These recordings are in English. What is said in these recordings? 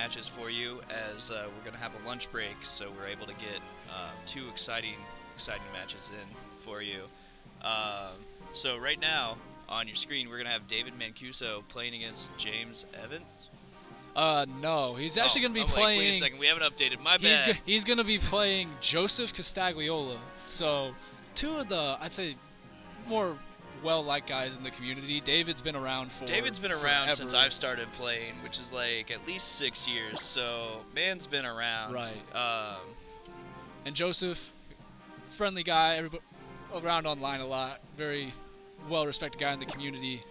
matches for you as we're going to have a lunch break, so we're able to get 2 exciting matches in for you. So right now, on your screen, we're going to have David Mancuso playing against James Evans. No, he's actually going to be playing... Wait a second, we haven't updated, my bad. He's going to be playing Joseph Costagliola. So, 2 of the, I'd say, more well-liked guys in the community. David's been around forever. Since I've started playing, which is like at least 6 years, so man's been around. Right. And Joseph, friendly guy, everybody around online a lot, very well-respected guy in the community.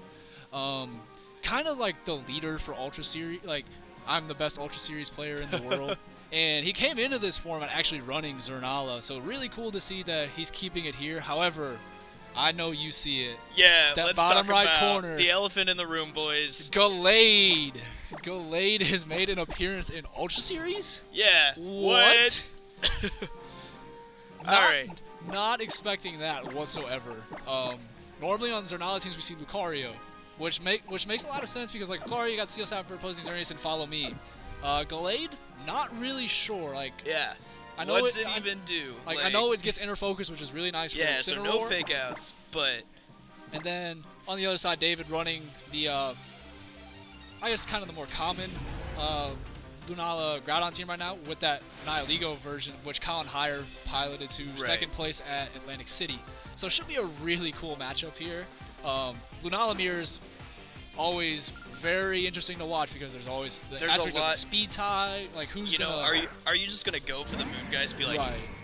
Kind of like the leader for Ultra Series. Like, I'm the best Ultra Series player in the world. And he came into this format actually running Zernala, so really cool to see that he's keeping it here. However, I know you see it. Yeah, that let's bottom talk right about corner. The elephant in the room, boys. Gallade has made an appearance in Ultra Series? Yeah. What? Alright. Not expecting that whatsoever. Normally on Zernala teams we see Lucario, which makes a lot of sense because like Lucario, you got Seal Staff for opposing Xerneas and Follow Me. Gallade, not really sure. Like, yeah. I know What's it even do? Like, I know it gets inner focus, which is really nice for yeah, Incineroar. so no fake outs, but... And then, on the other side, David running the, I guess kind of the more common Lunala Groudon team right now with that Nihilego version, which Colin Hire piloted to second place at Atlantic City. So it should be a really cool matchup here. Lunala mirrors always very interesting to watch because there's always the aspect of the speed tie, like who's gonna... Are you just gonna go for the moon guys, be like,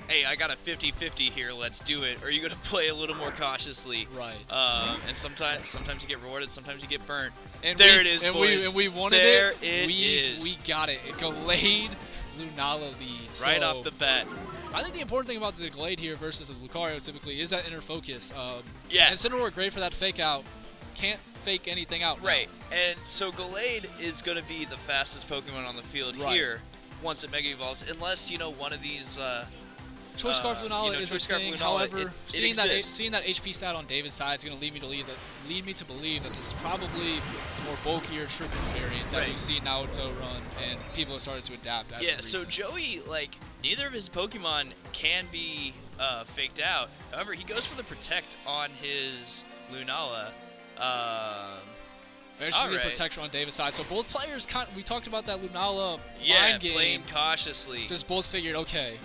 hey, I got a 50-50 here, let's do it, or are you gonna play a little more cautiously? Right. And sometimes you get rewarded, sometimes you get burnt. And there it is, and boys. We wanted there it. is. We got it. Gallade Lunala lead. Right so, off the bat. I think the important thing about the Gallade here versus the Lucario typically is that inner focus. Yeah. And Incineroar great for that fake out. Can't fake anything out. Right. Now. And so Gallade is going to be the fastest Pokemon on the field here once it Mega Evolves, unless, one of these... Choice Scarf Lunala is a thing. However, seeing that HP stat on David's side is going to lead me to believe that this is probably a more bulkier triple variant that we've seen Naruto run, and people have started to adapt. So Joey, neither of his Pokemon can be faked out. However, he goes for the Protect on his Lunala. There's the protection on David's side. So both players, we talked about that Lunala line game. Playing cautiously. Just both figured, okay.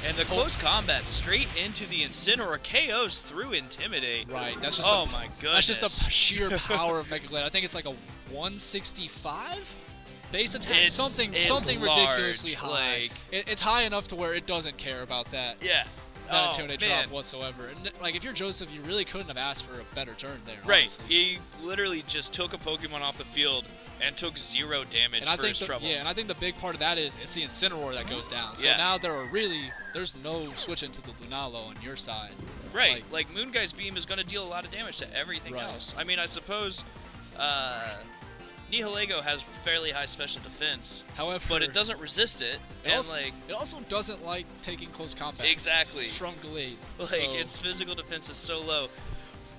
And the close combat straight into the Incineroar KOs through Intimidate. Right. That's just my goodness. That's just the sheer power of Mega Gallade. I think it's like a 165 base attack. Something ridiculously high. It's high enough to where it doesn't care about that. Yeah. Not Intimidate drop whatsoever. And if you're Joseph, you really couldn't have asked for a better turn there. Right. Honestly. He literally just took a Pokemon off the field and took 0 damage for his trouble. Yeah, and I think the big part of that is it's the Incineroar that goes down. So now there's no switching to the Lunala on your side. Right. Like Moonguy's Beam is going to deal a lot of damage to everything else. I mean, I suppose Nihilego has fairly high special defense. However, but it doesn't resist it. It also doesn't like taking close combat. Exactly. From Gallade. Its physical defense is so low.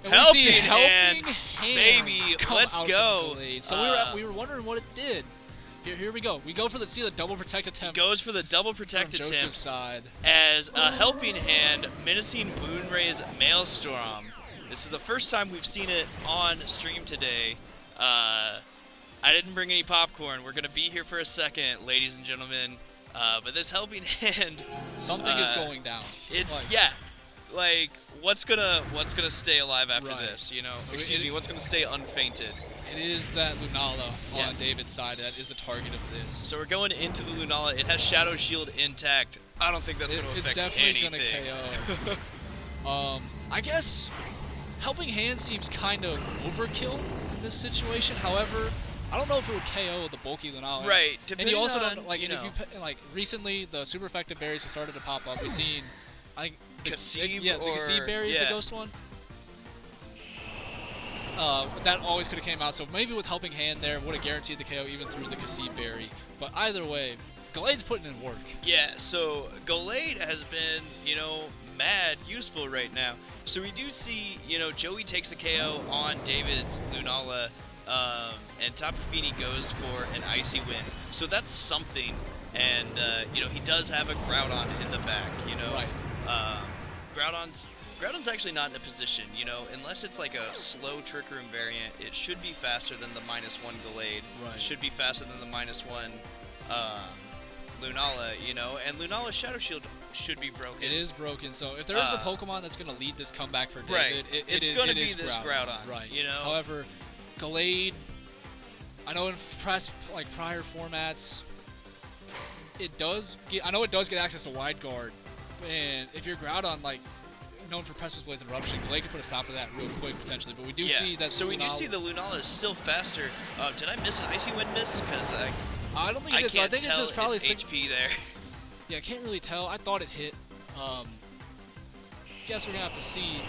And helping hand, baby, let's go. So we were wondering what it did. Here we go. We go for the double protect attempt. Goes for the double protect attempt. Joseph's side. As a helping hand, menacing Moonray's Maelstrom. This is the first time we've seen it on stream today. I didn't bring any popcorn. We're gonna be here for a second, ladies and gentlemen. But this helping hand, something is going down. What's gonna stay alive after this? What's gonna stay unfainted? It is that Lunala on David's side that is the target of this. So we're going into the Lunala. It has Shadow Shield intact. I don't think that's gonna affect anything. It's definitely gonna KO. I guess helping hand seems kind of overkill in this situation. However, I don't know if it would KO the bulky Lunala. Right. And you also don't recently the super effective berries have started to pop up. We've seen the Kasib berry is the ghost one. That always could have came out, so maybe with helping hand there would have guaranteed the KO even through the Kasib berry. But either way, Gallade's putting in work. Yeah, so Gallade has been, mad useful right now. So we do see, Joey takes the KO on David's Lunala. and Tapu Fini goes for an Icy Wind. So that's something, and you know, he does have a Groudon in the back. You know, Right. Groudon's actually not in a position, you know, unless it's like a slow Trick Room variant, it should be faster than the -1 Gallade. Right. It should be faster than the -1 Lunala, you know, and Lunala's Shadow Shield should be broken. It is broken, so if there is a Pokemon that's going to lead this comeback for David, right. it's going to be is this Groudon, right? You know. However, Gallade, I know in prior formats, it does get. I know it does get access to Wide Guard, and if you're Groudon, like known for Precipice Blaze and Eruption, Gallade can put a stop to that real quick potentially. But we do see that. So we do see the Lunala is still faster. Did I miss an Icy Wind miss? Because I don't think it is. So I think it's just probably HP there. Yeah, I can't really tell. I thought it hit. Guess we're gonna have to see.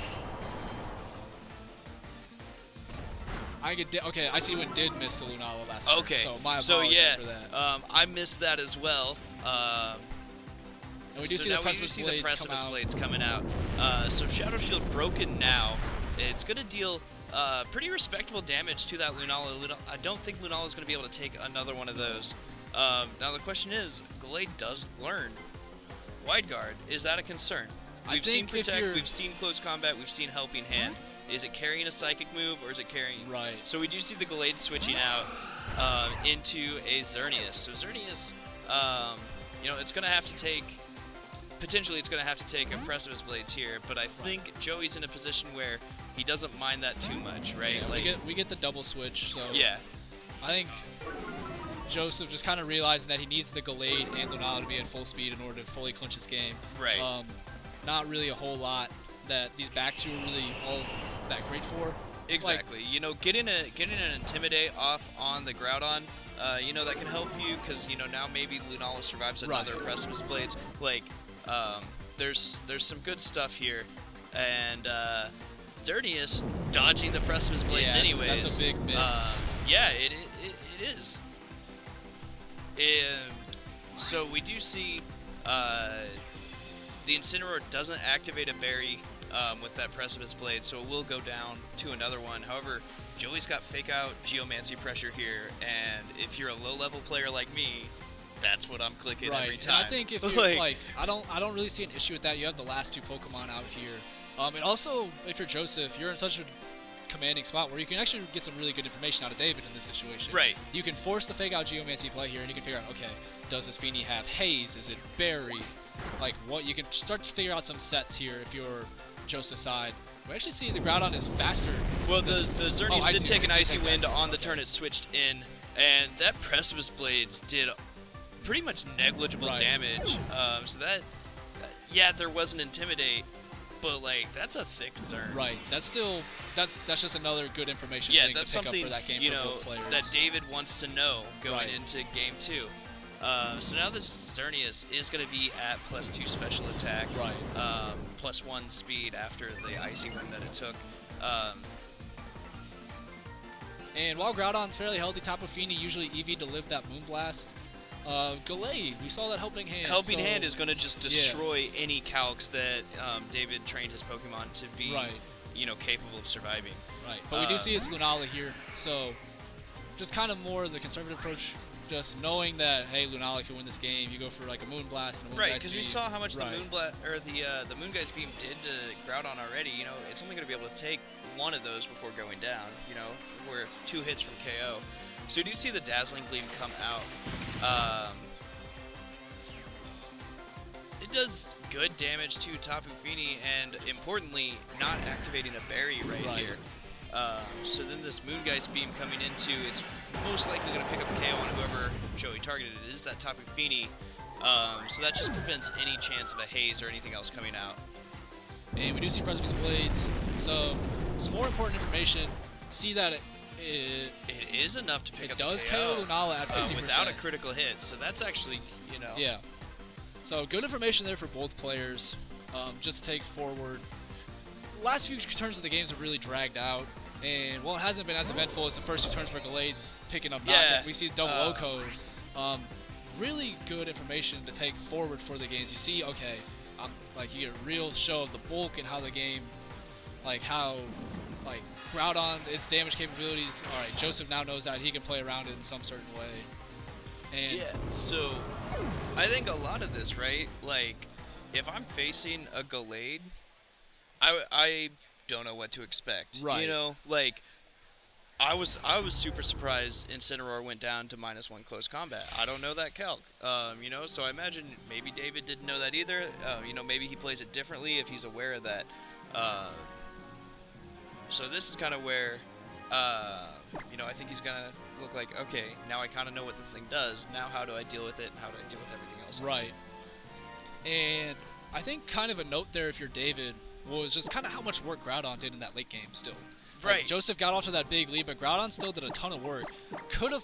Okay, I see when did miss the Lunala last time. Okay. So my apologies for that. I missed that as well. And we do so see now the Precipice Blades coming out. So Shadow Shield broken now. It's gonna deal pretty respectable damage to that Lunala. I don't think Lunala is gonna be able to take another one of those. Now the question is, Gallade does learn Wide Guard. Is that a concern? We've seen Protect, we've seen Close Combat, we've seen Helping Hand. Is it carrying a Psychic move, or is it carrying... Right. So we do see the Gallade switching out into a Xerneas. So Xerneas, you know, it's going to have to take... Potentially it's going to have to take a Precipice Blades here, but I think Joey's in a position where he doesn't mind that too much, right? Yeah, like, we get the double switch, so... Yeah. I think Joseph just kind of realizing that he needs the Gallade and Lunala to be at full speed in order to fully clinch this game. Right. Not really a whole lot that these back two are really all that great for. Exactly. Like, you know, getting an Intimidate off on the Groudon, you know, that can help you because, you know, now maybe Lunala survives another Precipice Blades. Like, there's some good stuff here, and Xerneas dodging the Precipice Blades anyways. That's a big miss. Yeah, it is. So we do see the Incineroar doesn't activate a berry with that Precipice Blade, so it will go down to another one. However, Joey's got Fake Out Geomancy pressure here, and if you're a low-level player like me, that's what I'm clicking every time. And I think if you're like, I don't really see an issue with that. You have the last two Pokemon out here, and also if you're Joseph, you're in such a commanding spot where you can actually get some really good information out of David in this situation. Right. You can force the Fake Out Geomancy play here, and you can figure out, okay, does this Fini have Haze? Is it Berry? Like, what you can start to figure out some sets here if you're Joseph's side. We actually see the Groudon is faster. Well, the Xerneas did take an Icy Wind on the turn it switched in, and that Precipice Blades did pretty much negligible damage. So that, yeah, there was an Intimidate, but like that's a thick Xern. Right. That's just another good information thing that's to pick something up for that game, you for know, both players. that David wants to know going into game 2. So now this Xerneas is going to be at +2 special attack, +1 speed after the Icy Wind that it took. And while Groudon's fairly healthy, Tapu Fini usually EV to live that Moonblast. Gallade, we saw that Helping Hand. Helping Hand is going to just destroy any calcs that David trained his Pokemon to be, you know, capable of surviving. Right, but we do see it's Lunala here, so just kind of more the conservative approach. Just knowing that, hey, Lunala can win this game, you go for like a Moonblast and a Moongeist Right, because we saw how much the Moonblast or the Moongeist Beam did to Groudon already. You know, it's only going to be able to take one of those before going down. You know, we're 2 hits from KO. So we do see the Dazzling Gleam come out. It does good damage to Tapu Fini, and importantly, not activating a berry here. So then this Moongeist Beam coming into, it's most likely going to pick up a KO on whoever Joey targeted. It is that Tapu Fini. So that just prevents any chance of a Haze or anything else coming out. And we do see Precipice Blades. So some more important information. See that it is enough to pick up the KO. It does KO Lunala at 50%. Without a critical hit. So that's actually, you know. Yeah. So good information there for both players. Just to take forward. Last few turns of the games have really dragged out. And while it hasn't been as eventful as the first 2 turns for Gallades picking up knockout, we see double Okos. Really good information to take forward for the games. You see, okay, like you get a real show of the bulk and how the game, like how like Groudon, its damage capabilities. All right, Joseph now knows that he can play around it in some certain way. And yeah, so I think a lot of this, right? Like, if I'm facing a Gallade, I don't know what to expect. Right. You know, like I was super surprised Incineroar went down to -1 close combat. I don't know that calc. You know, so I imagine maybe David didn't know that either. You know, maybe he plays it differently if he's aware of that. So this is kind of where, you know, I think he's gonna look like, okay, now I kind of know what this thing does. Now how do I deal with it, and how do I deal with everything else? Right. And I think kind of a note there, if you're David, was just kind of how much work Groudon did in that late game still. Like, Right. Joseph got off to that big lead, but Groudon still did a ton of work. Could have,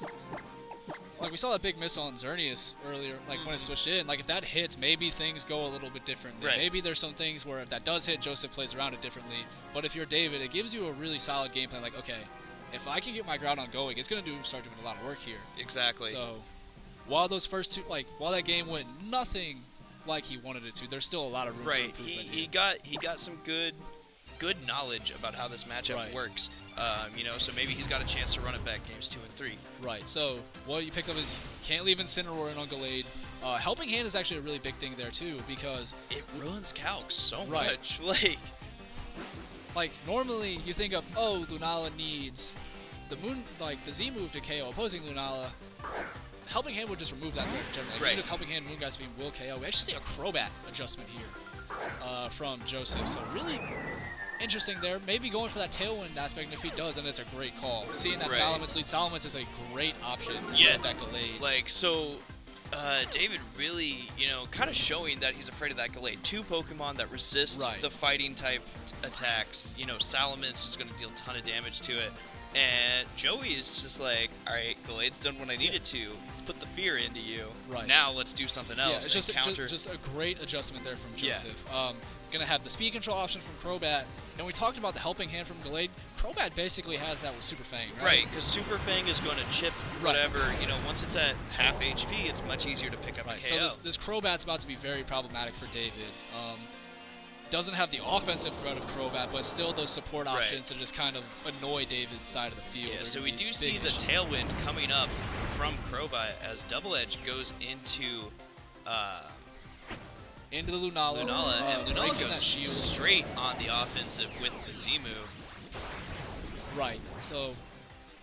like, we saw that big miss on Xerneas earlier, like when it switched in. Like, if that hits, maybe things go a little bit differently. Right. Maybe there's some things where if that does hit, Joseph plays around it differently. But if you're David, it gives you a really solid game plan. Like, okay, if I can get my Groudon going, it's gonna start doing a lot of work here. Exactly. So, while those first two, like, while that game went nothing like he wanted it to, there's still a lot of room for Right. improvement. He got some good knowledge about how this matchup Right. works. You know, so maybe he's got a chance to run it back games 2 and 3. Right, so what you picked up is you can't leave Incineroar in on Gallade. Helping Hand is actually a really big thing there too, because It ruins calc so Right. much. like normally you think of, oh, Lunala needs the the Z move to KO opposing Lunala. Helping Hand would just remove that threat generally. Like, Right. even just Helping Hand Moon Guy being will KO. We actually see a Crobat adjustment here from Joseph, so really interesting there. Maybe going for that Tailwind aspect, and if he does, then it's a great call. Seeing that Right. Salamence lead, Salamence is a great option to Yeah. get that Gallade. Like, so David really, you know, kind of showing that he's afraid of that Gallade. 2 Pokemon that resist Right. the fighting type attacks. You know, Salamence is going to deal a ton of damage to it. And Joey is just like, all right, Gallade's done what I needed to. Let's put the fear into you. Right. Now let's do something else. Yeah, it's just, and counter. just a great adjustment there from Yeah. Joseph. Gonna have the speed control option from Crobat, and we talked about the Helping Hand from Gallade. Crobat basically has that with Super Fang, right? Right, because Super Fang is going to chip whatever, you know, once it's at half HP, it's much easier to pick up Right, a KO. so this Crobat's about to be very problematic for David. Doesn't have the offensive threat of Crobat, but still those support Right. options that just kind of annoy David's side of the field. Yeah, They're so gonna we be do big see the issues. Tailwind coming up from Crobat as Double Edge goes into Into the Lunala. Lunala, and Lunala breaking that goes shield. straight on the offensive with the Z move. Right, so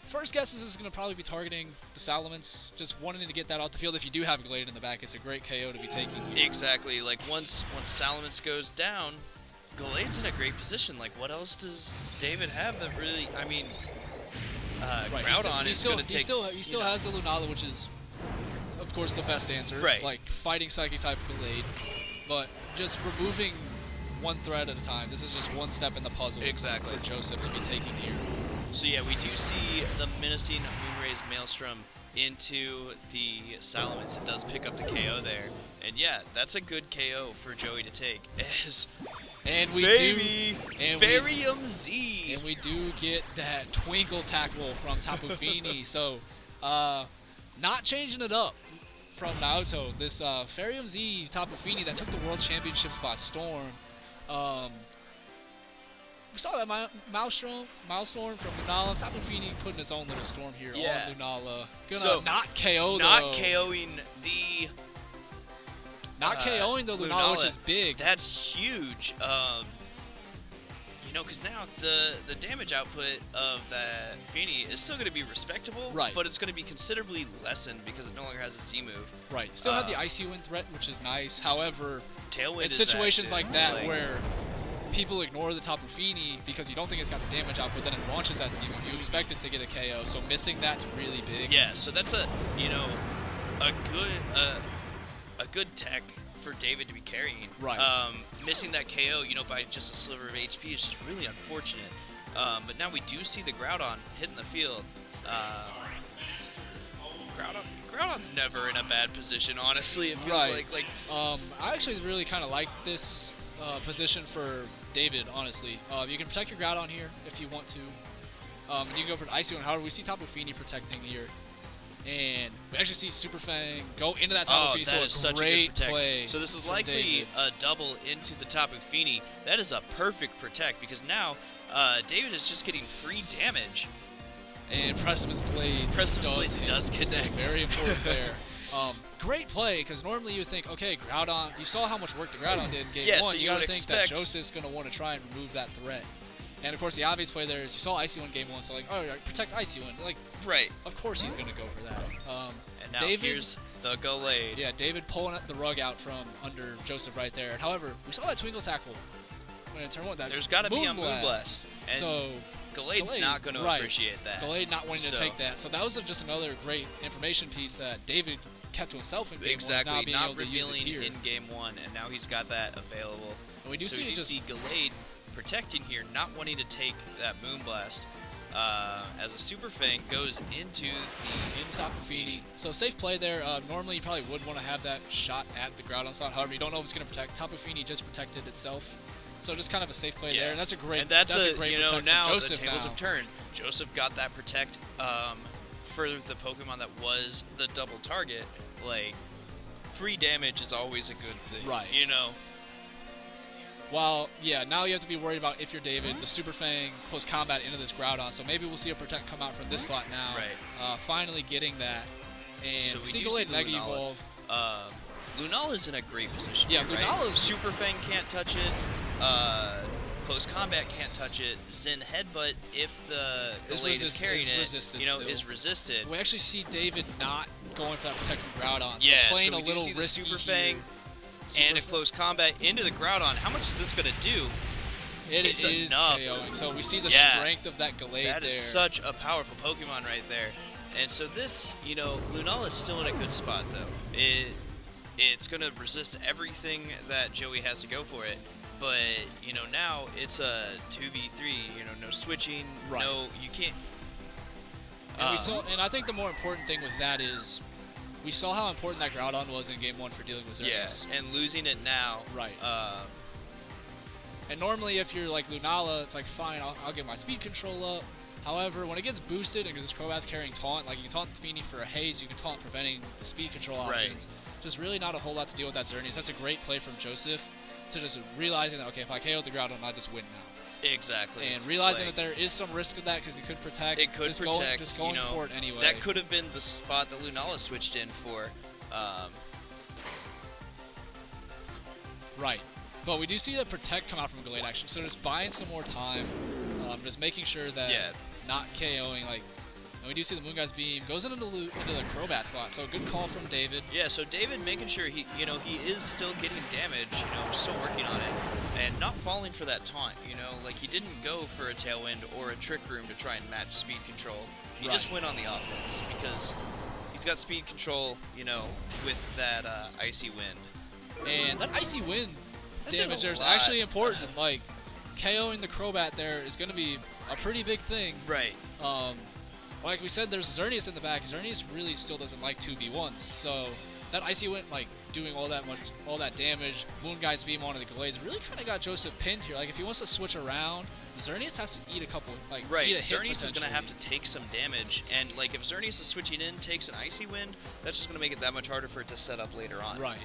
first guess is this is going to probably be targeting the Salamence, just wanting to get that off the field. If you do have Gallade in the back, it's a great KO to be taking here. Exactly, like once Salamence goes down, Gallade's in a great position. Like, what else does David have that really, I mean, Right, Groudon he is still, going to take, he still you know, has the Lunala, which is, of course, the best answer. Right. Like, fighting Psychic type Gallade, but just removing one threat at a time. This is just one step in the puzzle Exactly. for Joseph to be taking here. So yeah, we do see the menacing Moonraze Maelstrom into the Salamence. It does pick up the KO there. And yeah, that's a good KO for Joey to take. As And we baby, do, and Varium Z. And we do get that Twinkle tackle from Tapu Fini. So, not changing it up from Naoto. This Farium Z Tapu Fini that took the World Championships by storm. We saw that Maelstrom from Lunala. Tapu Fini putting its own little storm here Yeah. on Lunala. Gonna So, not KO Not though. KOing the Not KOing the Lunala, which is big. That's huge. You know, because now the damage output of that Fini is still going to be respectable, Right. but it's going to be considerably lessened because it no longer has a Z move. Right. Still have the Icy Wind threat, which is nice. However, Tailwind in is situations active, like that where people ignore the Tapu Fini because you don't think it's got the damage output, then it launches that Z move. You expect it to get a KO, so missing that's really big. Yeah, so that's a good tech for David to be carrying. Right. Missing that KO, you know, by just a sliver of HP is just really unfortunate. But now we do see the Groudon hitting the field. Groudon's never in a bad position, honestly. It feels Right. like I actually really kind of like this position for David, honestly. You can protect your Groudon here if you want to. And you can go for an Icy Wind. However, we see Tapu Fini protecting here. And we actually see Super Fang go into that Tapu Fini, that so is a such great a good protect. play. So this is from likely David. a double into the Tapu Fini. That is a perfect protect because now David is just getting free damage. And Precipice Blades does connect. Very important there. Great play, because normally you would think, okay, Groudon, you saw how much work the Groudon did in game 1. So you got to think that Joseph's going to want to try and remove that threat. And of course, the obvious play there is you saw Icy Wind game 1, so like, oh, protect Icy Wind. Like, right. Of course he's going to go for that. And now David, here's the Gallade. Yeah, David pulling the rug out from under Joseph right there. However, we saw that Twinkle tackle when in turn 1. There's got to be a Moonblast. And so Gallade's not going to appreciate that. Gallade not wanting to take that. So that was just another great information piece that David kept to himself in game 1. Exactly, Now not revealing in game 1, and now he's got that available. And we do so see you see Gallade protecting here, not wanting to take that Moonblast. As a Super Fang goes into Tapu Fini. So safe play there. Normally you probably would want to have that shot at the Groudon slot. However, you don't know if it's going to protect. Tapu Fini just protected itself. So just kind of a safe play there. And that's a great great you know, now Joseph the tables have turned. Joseph got that protect for the Pokemon that was the double target. Like, free damage is always a good thing. Right. You know? Well, yeah, now you have to be worried about, if you're David, the Super Fang close combat into this Groudon. So maybe we'll see a Protect come out from this slot now. Right. Finally getting that. And so we see do Gallade see Mega Lunala. Evolve. Lunala's in a great position. Yeah, right? Lunala's... Super Fang can't touch it. Close combat can't touch it. Zen Headbutt, if the Gallade is carrying it, you know, is resisted. We actually see David not going for that Protect from Groudon. Yeah, so playing so a we little do see the risky Super Fang and a close combat into the Groudon. How much is this going to do? It's enough. KOing. So we see the strength of that Gallade That there. is such a powerful Pokemon right there. And so this, you know, Lunala is still in a good spot, though. It's going to resist everything that Joey has to go for it. But, you know, now it's a 2v3, you know, no switching, no, you can't. And we saw, and I think the more important thing with that is we saw how important that Groudon was in game 1 for dealing with Xerneas. Yeah, and losing it now. Right. And normally if you're like Lunala, it's like, fine, I'll get my speed control up. However, when it gets boosted, and because this Crobat's carrying Taunt, like you can Taunt Fini for a Haze, you can Taunt preventing the speed control options. Just really not a whole lot to deal with that Xerneas. That's a great play from Joseph. To just realizing that, okay, if I KO the Groudon, I just win now. Exactly. And realizing that there is some risk of that because it could protect. It could protect. Just going you know, for it anyway. That could have been the spot that Lunala switched in for. Right. But we do see the Protect come out from Gallade action, so just buying some more time, just making sure that not KOing, like. And we do see the Moon Guy's Beam goes into the Crobat slot, so a good call from David. Yeah, so David making sure he is still getting damage, still working on it, and not falling for that taunt, like he didn't go for a Tailwind or a Trick Room to try and match speed control. He just went on the offense because he's got speed control, with that Icy Wind. And that Icy Wind damage there is actually important. Like, KOing the Crobat there is going to be a pretty big thing. Right. Like we said, there's Xerneas in the back. Xerneas really still doesn't like 2v1s, so that Icy Wind, like, doing all that damage, Moon Guy's Beam onto the Gallades really kind of got Joseph pinned here. Like, if he wants to switch around, Xerneas has to eat a couple, like, eat a hit Xerneas is going to have to take some damage, and, like, if Xerneas is switching in, takes an Icy Wind, that's just going to make it that much harder for it to set up later on. Right.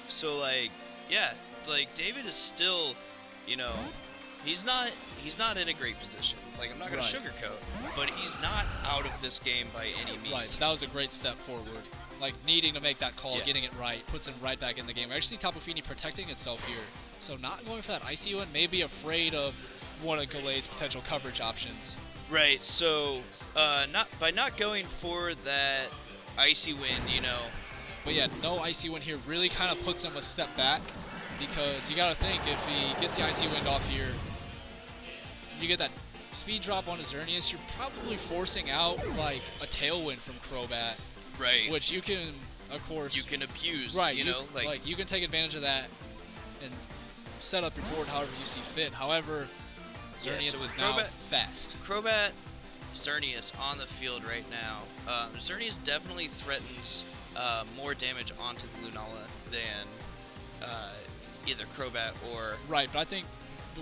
So, like, yeah, like, David is still, he's not in a great position. Like, I'm not going to sugarcoat, but he's not out of this game by any means. Right, that was a great step forward. Like, needing to make that call, getting it right, puts him right back in the game. I actually see Tapu Fini protecting itself here. So not going for that Icy Wind, maybe afraid of one of Gallade's potential coverage options. Right, so by not going for that Icy Wind, But yeah, no Icy Wind here really kind of puts him a step back, because you got to think, if he gets the Icy Wind off here, you get that speed drop on Xerneas, you're probably forcing out, like, a Tailwind from Crobat. Right. Which you can, of course... You can abuse, right, like, you can take advantage of that and set up your board however you see fit. However, Xerneas is now fast. Crobat, Xerneas on the field right now. Xerneas definitely threatens more damage onto the Lunala than either Crobat or... Right, but I think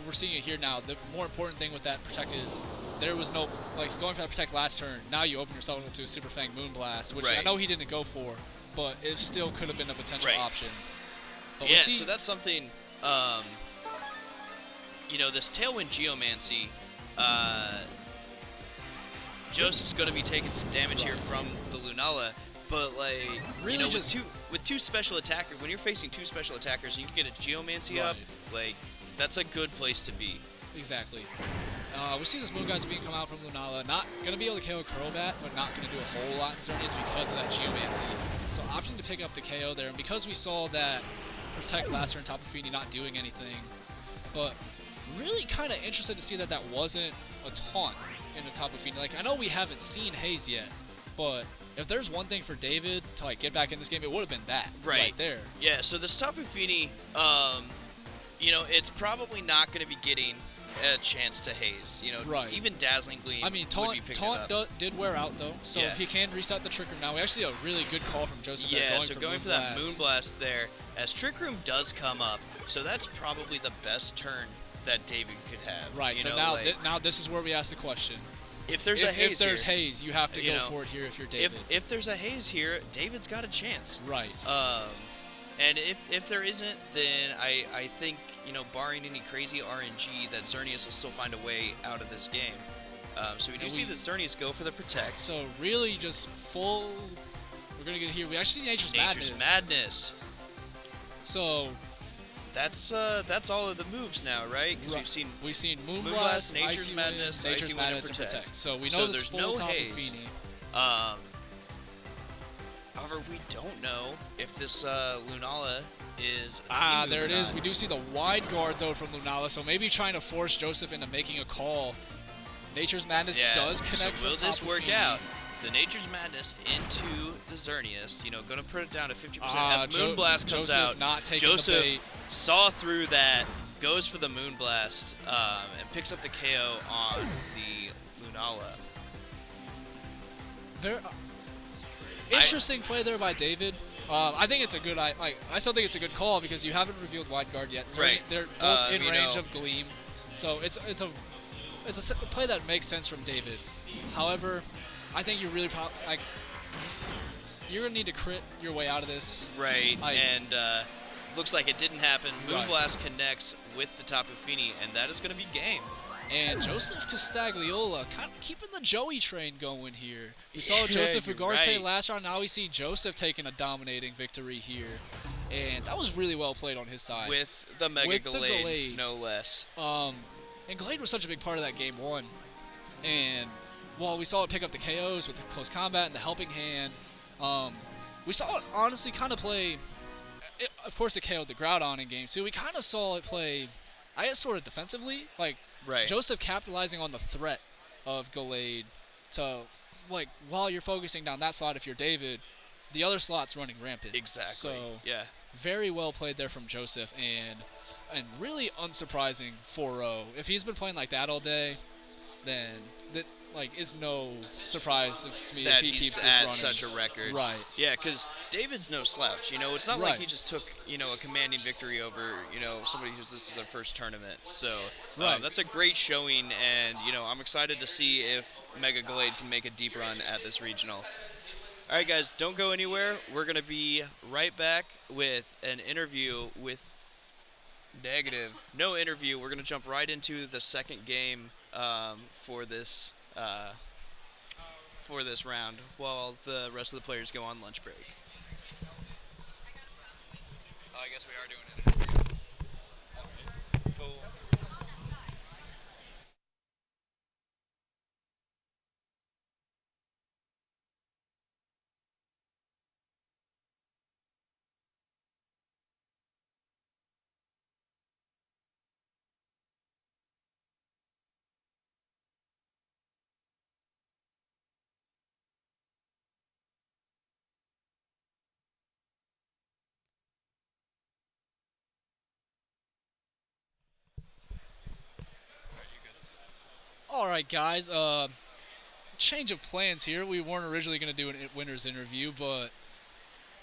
we're seeing it here now. The more important thing with that Protect is there was no, like, going for that Protect last turn, now you open yourself up to a Super Fang Moonblast, which I know he didn't go for, but it still could have been a potential option. But yeah, so that's something, this Tailwind Geomancy, uh, Joseph's going to be taking some damage here from the Lunala, but like Really with just two special attackers, when you're facing two special attackers, and you can get a Geomancy up, like that's a good place to be. exactly. We see this Moongeist being come out from Lunala. Not going to be able to KO Curlbat, but not going to do a whole lot in Xerneas because of that Geomancy. So opting to pick up the KO there, and because we saw that Protect Blaster and Tapu Fini not doing anything, but really kind of interested to see that that wasn't a taunt in the Tapu Fini. Like, I know we haven't seen Haze yet, but if there's one thing for David to like get back in this game, it would have been that right there. Yeah, so this Tapu Fini, it's probably not going to be getting a chance to Haze. Even Dazzling Gleam. I mean, would be picking it up. did wear out though, so he can reset the Trick Room now. We actually have a really good call from Joseph. Yeah, going for that Moonblast there, as Trick Room does come up, so that's probably the best turn that David could have. Right. So now, now this is where we ask the question. If there's a Haze, Haze, you have to go for it here. If you're David, if there's a Haze here, David's got a chance. Right. And if there isn't, then I think barring any crazy RNG, that Xerneas will still find a way out of this game. So we do see that Xerneas go for the Protect. So really, just full. We're gonna get here. We actually see Nature's Madness. So that's all of the moves now, right? Because we've seen Moonblast, Nature's Madness, Nature's Madness, and Protect. So we know there's no Haze. However, we don't know if this Lunala is. There it is. We do see the wide guard though from Lunala, so maybe trying to force Joseph into making a call. Nature's Madness does connect. So will this work out? The Nature's Madness into the Xerneas, going to put it down to 50%. As Moonblast comes out, Joseph saw through that, goes for the Moonblast, and picks up the KO on the Lunala. Interesting play there by David. I think it's a good. I still think it's a good call because you haven't revealed wide guard yet. So they're both in range of Gleam, so it's a play that makes sense from David. However, I think you're really you're gonna need to crit your way out of this. Right, and looks like it didn't happen. Moonblast connects with the Tapu Fini, and that is gonna be game. And Joseph Costagliola kind of keeping the Joey train going here. We saw Joseph Ugarte last round. Now we see Joseph taking a dominating victory here. And that was really well played on his side. With the Mega Gallade, no less. And Gallade was such a big part of that game one. And while we saw it pick up the KOs with the close combat and the helping hand, we saw it honestly kind of play. Of course, it KO'd the Groudon in game two. We kind of saw it play, I guess, sort of defensively. Like, Joseph capitalizing on the threat of Gallade to, like, while you're focusing down that slot, if you're David, the other slot's running rampant. Exactly. So, very well played there from Joseph, and really unsurprising 4-0. If he's been playing like that all day, then that it's no surprise to me that if he keeps this at running. Such a record. Right. Yeah, because David's no slouch. It's not like he just took a commanding victory over somebody who's this is their first tournament. So that's a great showing, and I'm excited to see if Mega Gallade can make a deep run at this regional. All right, guys, don't go anywhere. We're gonna be right back with an interview with Negative. No interview. We're gonna jump right into the second game for this round while the rest of the players go on lunch break. I guess we are doing an interview. Okay, cool. Alright, guys, change of plans here. We weren't originally going to do a winner's interview, but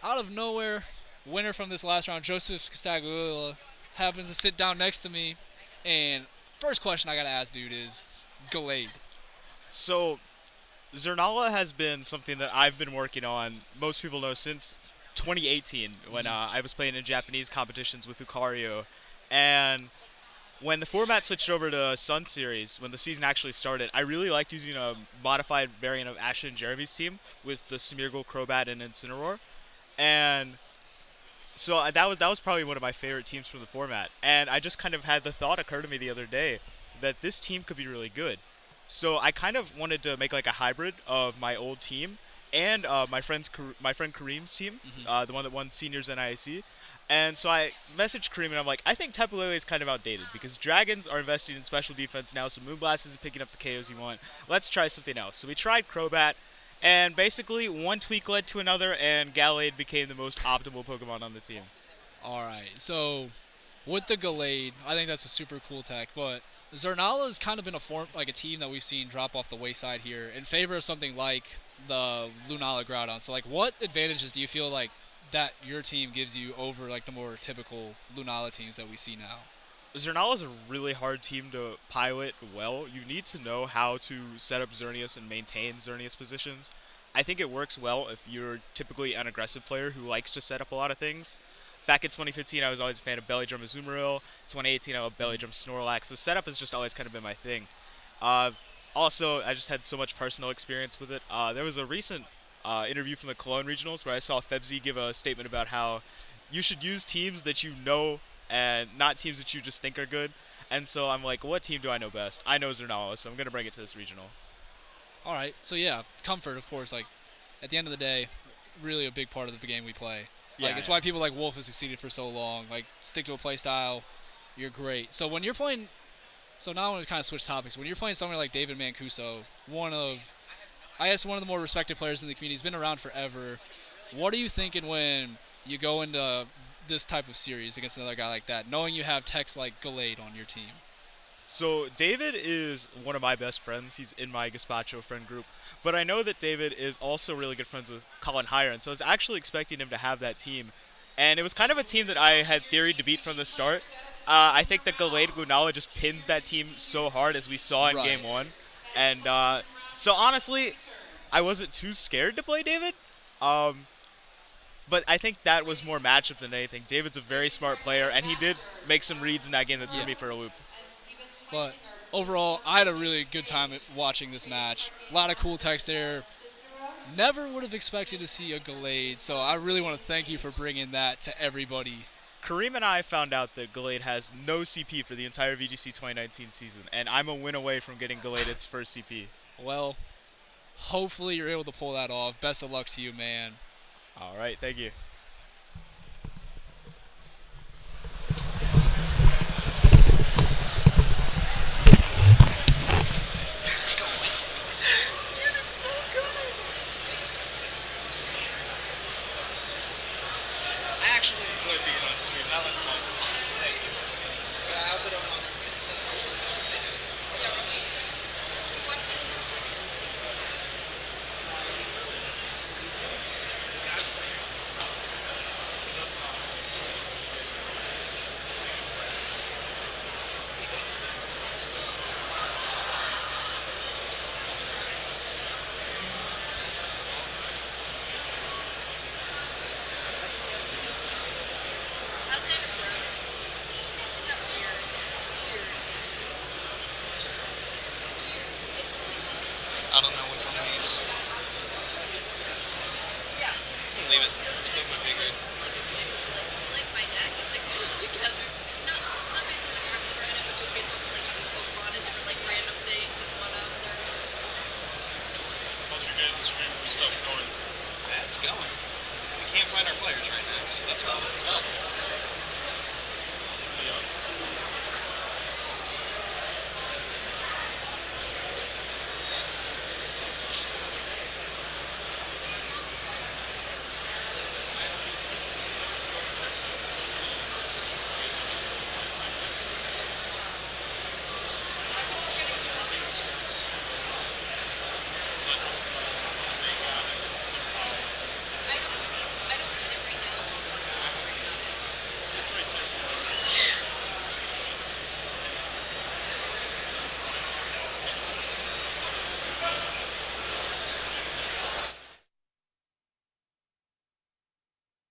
out of nowhere, winner from this last round, Joseph Costagliola, happens to sit down next to me. And first question I got to ask, dude, is Gallade. So, Zernala has been something that I've been working on, most people know, since 2018 when I was playing in Japanese competitions with Lucario. And when the format switched over to Sun Series, when the season actually started, I really liked using a modified variant of Ashton and Jeremy's team with the Smeargle, Crobat, and Incineroar. And so that was probably one of my favorite teams from the format. And I just kind of had the thought occur to me the other day that this team could be really good. So I kind of wanted to make like a hybrid of my old team and my friend Kareem's team, the one that won seniors NIAC. And so I messaged Kareem and I'm like, I think Tapu Lele is kind of outdated because Dragons are investing in special defense now, so Moonblast isn't picking up the KOs you want. Let's try something else. So we tried Crobat, and basically one tweak led to another, and Gallade became the most optimal Pokemon on the team. All right, so with the Gallade, I think that's a super cool tech, but Zernala's kind of been a team that we've seen drop off the wayside here in favor of something like the Lunala Groudon. So like, what advantages do you feel like that your team gives you over like the more typical Lunala teams that we see now? Zernala is a really hard team to pilot well. You need to know how to set up Xerneas and maintain Xerneas positions. I think it works well if you're typically an aggressive player who likes to set up a lot of things. Back in 2015, I was always a fan of Belly Drum Azumarill. 2018, I love Belly Drum Snorlax. So setup has just always kind of been my thing. Uh, Also, I just had so much personal experience with it. There was a recent interview from the Cologne Regionals where I saw Febzy give a statement about how you should use teams that you know and not teams that you just think are good. And so I'm like, what team do I know best? I know Zernala, so I'm going to bring it to this regional. All right, so yeah, comfort, of course. Like at the end of the day, really a big part of the game we play. Like it's why people like Wolf has succeeded for so long. Like stick to a play style, you're great. So when you're playing, so now I want to kind of switch topics. When you're playing someone like David Mancuso, I guess one of the more respected players in the community, he's been around forever. What are you thinking when you go into this type of series against another guy like that, knowing you have techs like Gallade on your team? So David is one of my best friends. He's in my Gazpacho friend group. But I know that David is also really good friends with Colin Hiron, so I was actually expecting him to have that team. And it was kind of a team that I had theoried to beat from the start. I think that Gallade Lunala just pins that team so hard, as we saw in Game 1. And so honestly, I wasn't too scared to play David. But I think that was more matchup than anything. David's a very smart player, and he did make some reads in that game that threw me for a loop. But overall, I had a really good time watching this match. A lot of cool techs there. Never would have expected to see a Gallade, so I really want to thank you for bringing that to everybody. Kareem and I found out that Gallade has no CP for the entire VGC 2019 season, and I'm a win away from getting Gallade its first CP. Well, hopefully you're able to pull that off. Best of luck to you, man. All right, thank you. I don't know which one of these. Leave it. Let's move my finger. How's your guys' stream stuff going? That's going. We can't find our players right now, so that's going well.